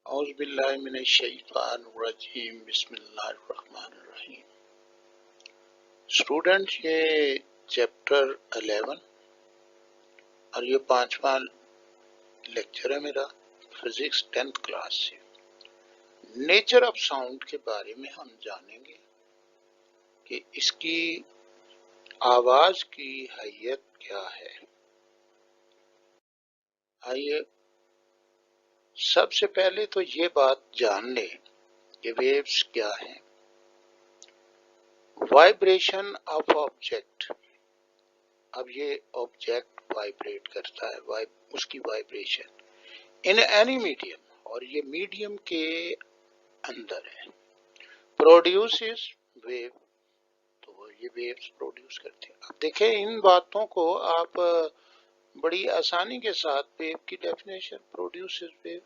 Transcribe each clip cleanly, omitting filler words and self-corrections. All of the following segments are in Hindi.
औज़ुबिल्लाहिमिनश्शैतानिर्रजीम बिस्मिल्लाहिर्रहमानिर्रहीम। स्टूडेंट, ये चैप्टर 11 और ये 5वां लेक्चर है मेरा फिजिक्स 10th क्लास से। नेचर ऑफ साउंड के बारे में हम जानेंगे कि इसकी आवाज की हैयत क्या है। आइए सबसे पहले तो ये बात जान लें कि वेव्स क्या हैं। वाइब्रेशन ऑफ ऑब्जेक्ट, अब ये ऑब्जेक्ट वाइब्रेट करता है, उसकी वाइब्रेशन इन एनी मीडियम, और ये मीडियम के अंदर है, प्रोड्यूसेस वेव, तो ये वेव्स प्रोड्यूस करते हैं। अब देखें, इन बातों को आप बड़ी आसानी के साथ वेव की डेफिनेशन, प्रोड्यूसेस वेव,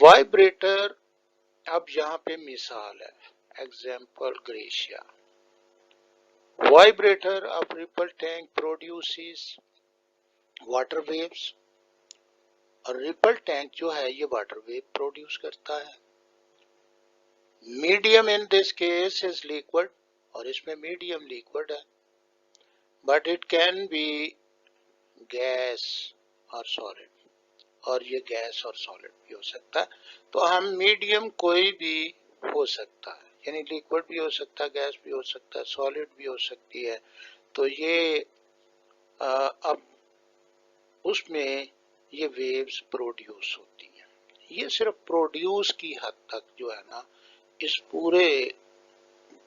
वाइब्रेटर। अब यहाँ पे मिसाल है, example gratia, vibrator of ripple tank produces water waves, और रिपल टैंक जो है ये वाटर वेव प्रोड्यूस करता है। Medium in this case is liquid, और इसमें मीडियम लिक्विड है, but it can be gas और सॉलिड, और ये गैस और सॉलिड भी हो सकता है। तो हम मीडियम कोई भी हो सकता है, यानी लिक्विड भी हो सकता है, गैस भी हो सकता है, सॉलिड भी हो सकती है। तो ये अब उसमें ये वेव्स प्रोड्यूस होती हैं। ये सिर्फ प्रोड्यूस की हद तक जो है ना, इस पूरे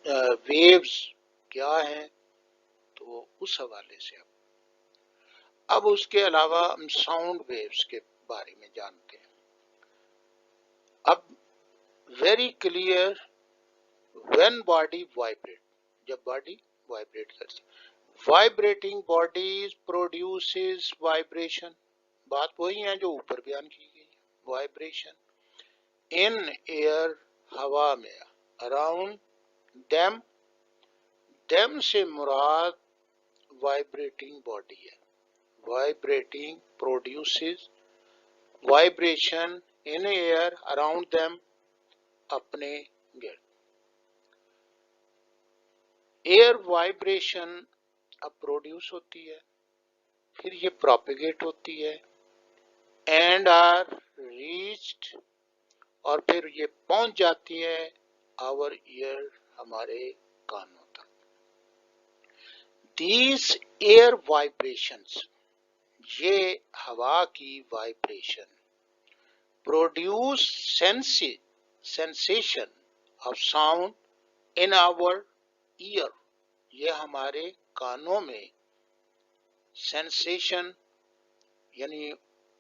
वेव्स क्या हैं तो उस हवाले से अब उसके अलावा हम साउंड वेव्स के बारे में जानते हैं। अब very clear, when body vibrate, जब बॉडी वाइब्रेट करती है, वाइब्रेटिंग बॉडीज प्रोड्यूसेस वाइब्रेशन, बात वही है जो ऊपर बयान की गई, वाइब्रेशन इन एयर, हवा में, अराउंड देम, देम से मुराद वाइब्रेटिंग बॉडी है। Vibrating produces vibration in air around them, अपने गिर्द। एयर वाइब्रेशन अब प्रोड्यूस होती है, फिर ये प्रोपेगेट होती है, एंड आर रीच्ड, और फिर ये पहुंच जाती है आवर ईयर, हमारे कानों तक। दीज एयर वाइब्रेशंस, ये हवा की vibration, produce sensation of sound in our ear, ये हमारे कानों में सेंसेशन यानी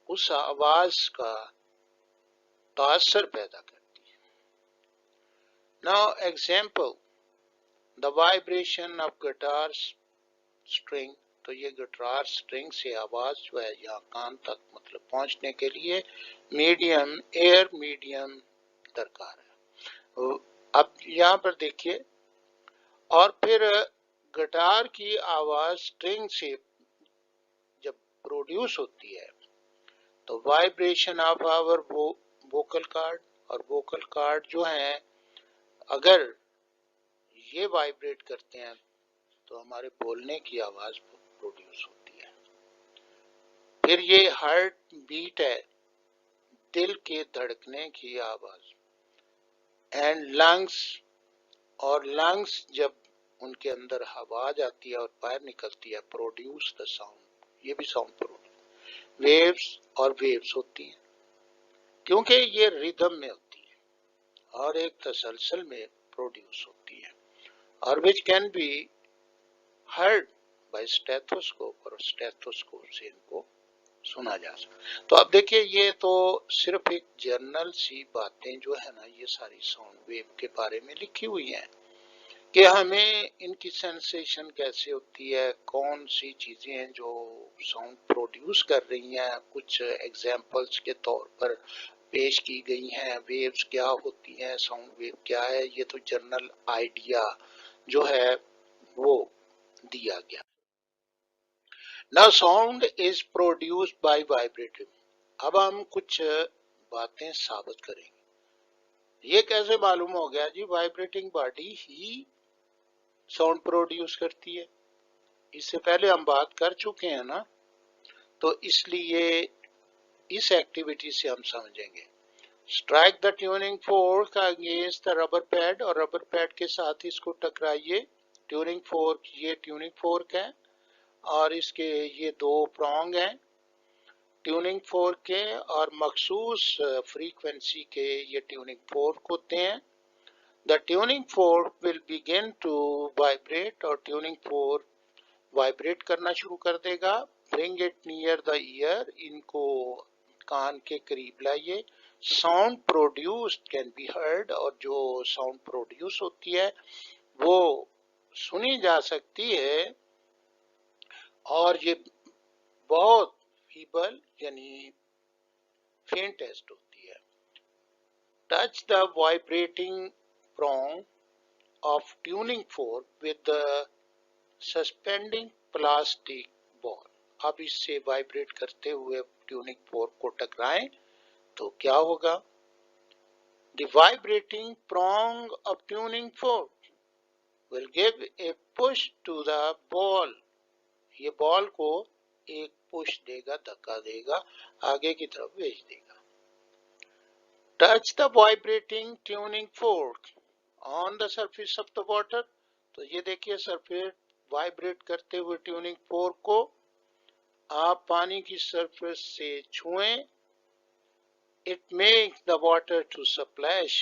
उस आवाज का तासर पैदा करती है। Now example, the vibration of guitar string, तो ये गिटार स्ट्रिंग से आवाज जो है यहाँ कान तक मतलब पहुंचने के लिए मीडियम, एयर मीडियम दरकार है। अब यहाँ पर देखिए, और फिर गिटार की आवाज स्ट्रिंग से जब प्रोड्यूस होती है तो vibration of our vocal cord, और वोकल कार्ड जो है अगर ये वाइब्रेट करते हैं तो हमारे बोलने की आवाज प्रोड्यूस होती है। फिर ये हार्ट बीट है, दिल के धड़कने की आवाज, एंड लंग्स, और लंग्स जब उनके अंदर हवा जाती है और बाहर निकलती है, प्रोड्यूस द साउंड, ये भी साउंड प्रोड्यूस। वेव्स और वेव्स होती हैं क्योंकि ये रिदम में होती है और एक तसलसल में प्रोड्यूस होती है, और which can be heard by stethoscope, और स्टेथोस्कोप से इनको सुना जा सकता। तो अब देखिए, ये तो सिर्फ एक जर्नल सी बातें जो है ना, ये सारी साउंड वेव के बारे में लिखी हुई हैं कि हमें इनकी सेंसेशन कैसे होती है, कौन सी चीजें हैं जो साउंड प्रोड्यूस कर रही हैं, कुछ एग्जाम्पल्स के तौर पर पेश की गई हैं। वेव्स क्या होती हैं, साउंड वेव क्या है, ये तो जनरल आइडिया जो है वो दिया गया। Now sound is produced by vibrating, अब हम कुछ बातें साबित करेंगे। ये कैसे मालूम हो गया जी? वाइब्रेटिंग बॉडी ही साउंड प्रोड्यूस करती है। इससे पहले हम बात कर चुके हैं ना, तो इसलिए इस एक्टिविटी से हम समझेंगे। Strike the tuning fork against the rubber pad, और रबर पैड के साथ इसको टकराइए। ट्यूनिंग फोर्क, ये ट्यूनिंग फोर्क है और इसके ये दो प्रॉन्ग हैं ट्यूनिंग फोर्क के, और मखसूस फ्रीक्वेंसी के ये ट्यूनिंग फोर्क होते हैं। The tuning fork will begin to vibrate, और ट्यूनिंग फोर्क वाइब्रेट करना शुरू कर देगा। Bring it near the ear, इनको कान के करीब लाइए। Sound produced can be heard, और जो साउंड प्रोड्यूस होती है वो सुनी जा सकती है, और ये बहुत फीबल यानी फेंटेस्ट होती है। Touch the vibrating prong of tuning fork with the suspending plastic ball. अब इससे वाइब्रेट करते हुए ट्यूनिंग फोर्क को टकराएं तो क्या होगा? The vibrating prong of tuning fork will give a push to the ball. ये बॉल को एक पुश देगा, धक्का देगा, आगे की तरफ भेज देगा। Touch the vibrating tuning fork on the surface of the water. तो ये देखिए सरफेस वाइब्रेट करते हुए ट्यूनिंग फोर्क को आप पानी की सरफेस से छुएं। It make the water to splash,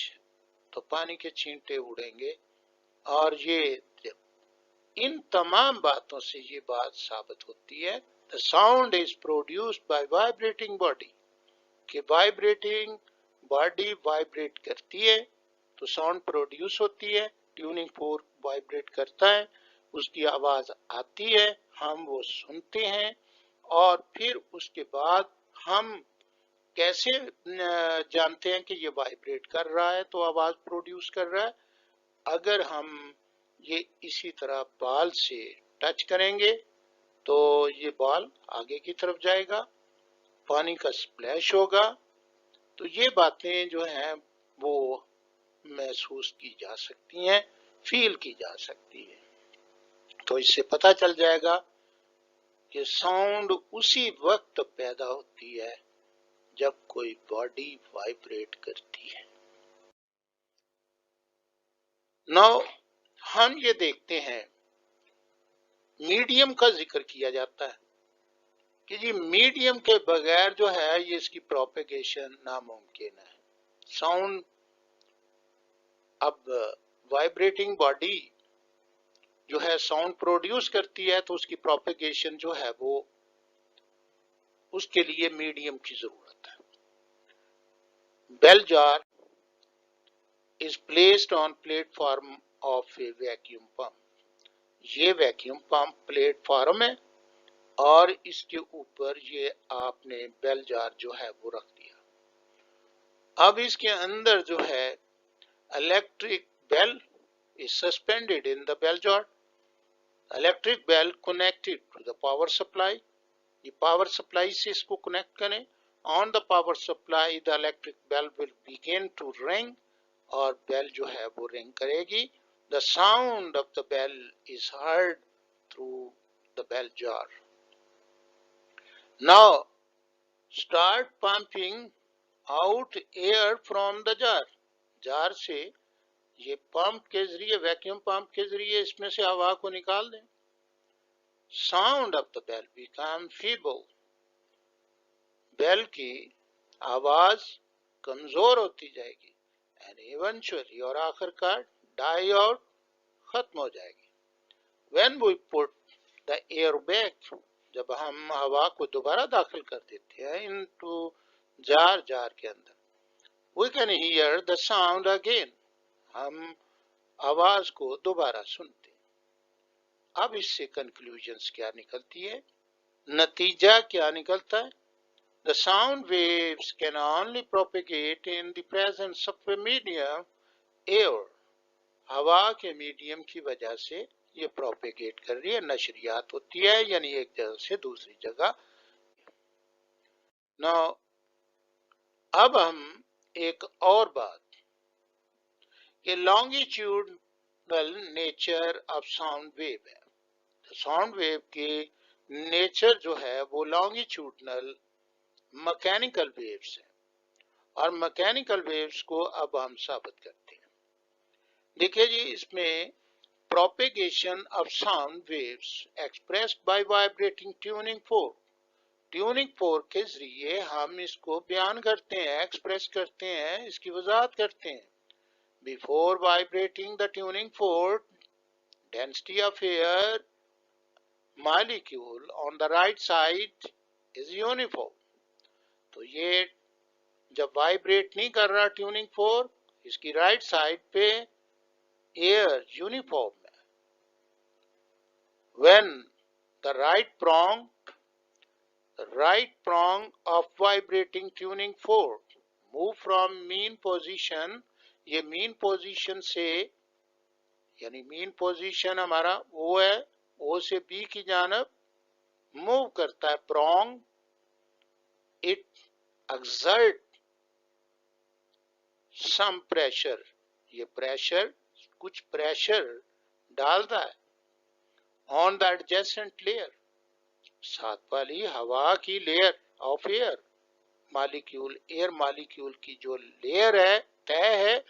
तो पानी के छींटे उड़ेंगे। और ये इन तमाम बातों से ये बात साबित होती है, the sound is produced by vibrating body, कि वाइब्रेटिंग बॉडी वाइब्रेट करती है तो साउंड प्रोड्यूस होती है। ट्यूनिंग फोर्क वाइब्रेट करता है, उसकी आवाज आती है, हम वो सुनते हैं, और फिर उसके बाद हम कैसे जानते हैं कि ये वाइब्रेट कर रहा है तो आवाज प्रोड्यूस कर रहा है? अगर हम ये इसी तरह बॉल से टच करेंगे तो ये बॉल आगे की तरफ जाएगा, पानी का स्प्लैश होगा। तो ये बातें जो हैं वो महसूस की जा सकती हैं, फील की जा सकती है। तो इससे पता चल जाएगा कि साउंड उसी वक्त पैदा होती है जब कोई बॉडी वाइब्रेट करती है। नाउ हम ये देखते हैं, मीडियम का जिक्र किया जाता है कि जी मीडियम के बगैर जो है ये इसकी प्रोपेगेशन नामुमकिन है। साउंड, अब वाइब्रेटिंग बॉडी जो है साउंड प्रोड्यूस करती है तो उसकी प्रोपेगेशन जो है वो उसके लिए मीडियम की जरूरत है। Bell jar is placed on platform of a vacuum pump. ये वैक्यूम पंप प्लेटफॉर्म है और इसके ऊपर ये आपने बेल जार जो है वो रख दिया। अब इसके अंदर जो है electric bell is suspended in the bell jar. Electric bell connected to the power supply, ये पावर सप्लाई से इसको कनेक्ट करें। On the power supply the electric bell will begin to ring, और बेल जो है वो रिंग करेगी। The sound of the bell is heard through the bell jar. Now start pumping out air from the jar. Jar से ये पंप के जरिए, वैक्यूम पंप के जरिए इसमें से हवा को निकाल दें। Sound of the bell become feeble, bell की आवाज कमजोर होती जाएगी। एंड इवेंचुअली, और आखिरकार डाई आउट, खत्म हो जाएगी। When we put the air back, जब हम हवा को दोबारा दाखिल कर देते हैं इनटू जार, जार के अंदर, we can hear the sound again, हम आवाज को दोबारा सुनते हैं। अब इससे कंक्लूजन्स क्या निकलती है, नतीजा क्या निकलता है? The sound waves can only propagate in the presence of a medium, air. हवा के मीडियम की वजह से ये प्रोपेगेट कर रही है, नशरियात होती है, यानी एक जगह से दूसरी जगह। Now अब हम एक और बात कि longitudinal nature of sound wave है। साउंड वेव के नेचर जो है वो लॉन्गिट्यूडनल मैकेनिकल वेव्स है और मैकेनिकल वेव्स को अब हम साबित करते हैं। देखिए जी, इसमें propagation of sound waves expressed by vibrating tuning fork के जरिए हम इसको बयान करते हैं, एक्सप्रेस करते हैं, इसकी वजाहत करते हैं। Before vibrating the tuning fork, density of air molecule on the right side is uniform. तो ये जब वाइब्रेट नहीं कर रहा ट्यूनिंग फोर्क, इसकी राइट साइड पे एयर यूनिफॉर्म है। When the right prong of vibrating tuning fork move from mean position, ये mean position से, यानी mean position हमारा O है, O से B की जानब मूव करता है prong, it exert some pressure, ये pressure कुछ pressure डालता है on the adjacent layer, साथ वाली हवा की layer of air molecule, air molecule की जो लेयर है, तय है,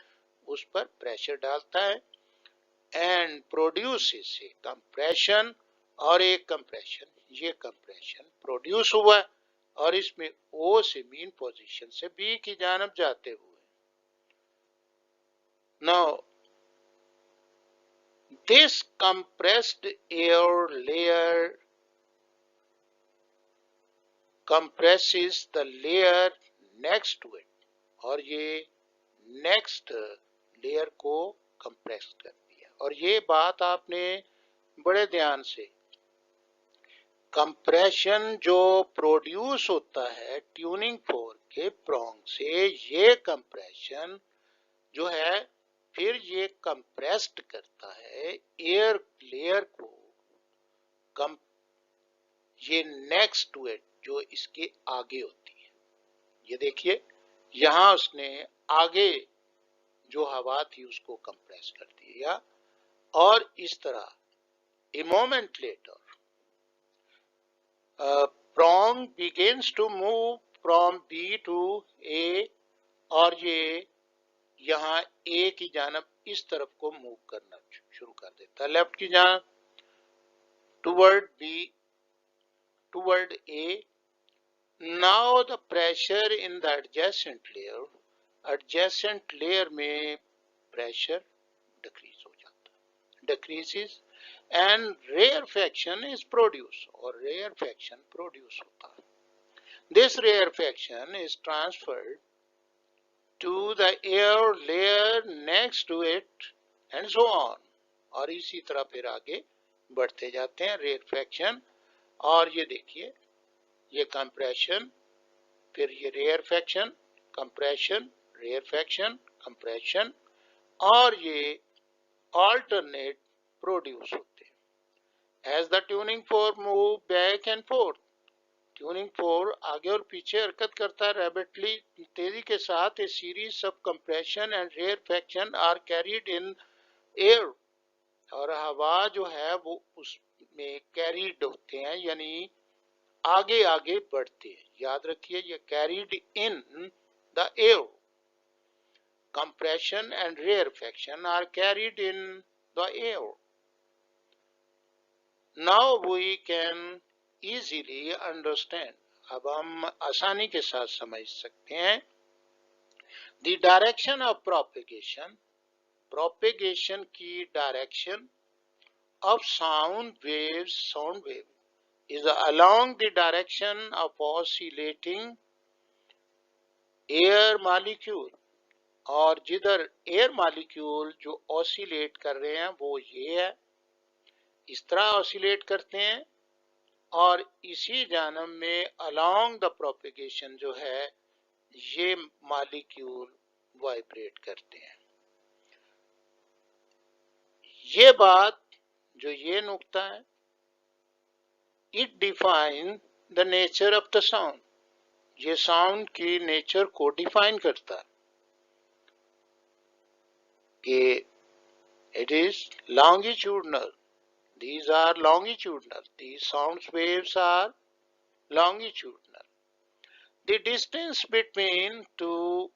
उस पर प्रेशर डालता है एंड प्रोड्यूसेस ए कंप्रेशन और एक कंप्रेशन, ये कंप्रेशन प्रोड्यूस हुआ है और इसमें ओ से मीन पोजीशन से बी की जानब जाते हुए। Now this compressed air layer compresses the layer next to it, और ये next layer को compress करती है। और ये बात आपने बड़े ध्यान से, कंप्रेशन जो प्रोड्यूस होता है ट्यूनिंग फोर्क के प्रोंग से, ये कंप्रेशन जो है फिर ये कंप्रेस्ड करता है एयर लेयर को, ये नेक्स्ट टू इट जो इसके आगे होती है। ये देखिए, यहां उसने आगे जो हवा थी उसको कंप्रेस कर दिया और इस तरह a moment later prong begins to move from B to A, और ये यहाँ A की जानब इस तरफ को मूव करना शुरू कर देता है, लेफ्ट की जानब toward B, toward A। Now the pressure in the adjacent layer में pressure decrease हो जाता है, decreases and rarefaction is produced, और rarefaction produce होता है। This rarefaction is transferred to the air layer next to it and so on, और इसी तरह फिर आगे बढ़ते जाते हैं rarefaction। और ये देखिए, ये कंप्रेशन, फिर ये रेयरफैक्शन, कंप्रेशन, रेयरफैक्शन, कंप्रेशन, और ये ऑल्टरनेट प्रोड्यूस होते हैं। As the tuning fork move back and forth, tuning fork आगे और पीछे हरकत करता है रैपिडली, तेजी के साथ। A series of compression and rarefaction are carried in air, और हवा जो है वो उसमें कैरीड होते हैं, यानी आगे आगे बढ़ते हैं। याद रखिए, ये carried in the air, compression and rarefaction are carried in the air. Now we can easily understand, अब हम आसानी के साथ समझ सकते हैं, the direction of propagation, propagation की direction of sound wave is along the direction of oscillating air molecule, और जिधर एयर मॉलिक्यूल जो ऑसिलेट कर रहे हैं वो ये है, इस तरह ऑसिलेट करते हैं, और इसी जानब में along the propagation जो है ये मॉलिक्यूल वाइब्रेट करते हैं। ये बात जो ये नुक्ता है, it defines the nature of the sound, ये साउंड की नेचर को डिफाइन करता है कि it is longitudinal. These are longitudinal. These sound waves are longitudinal. The distance between two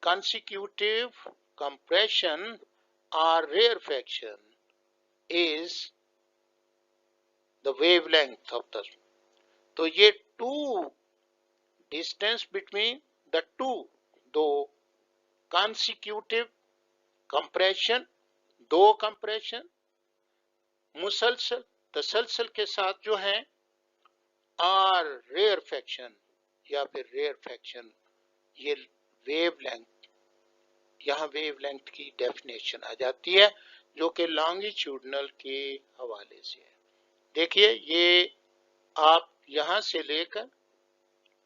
consecutive compression or rarefaction is the wavelength of the. तो ये two distance between the two, दो consecutive compression, दो compression मुसलसल तसलसल के साथ जो है और रेयरफेक्शन या फिर रेयरफेक्शन, ये वेवलेंथ, यहाँ वेवलेंथ की डेफिनेशन आ जाती है जो कि लॉन्गिट्यूडनल के हवाले से है। देखिए ये आप यहाँ से लेकर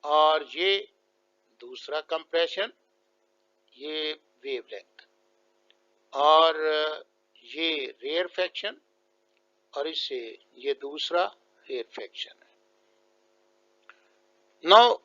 और ये दूसरा कंप्रेशन, ये वेवलेंथ, और ये रेयरफेक्शन और इससे ये दूसरा रेयरफेक्शन है। नाउ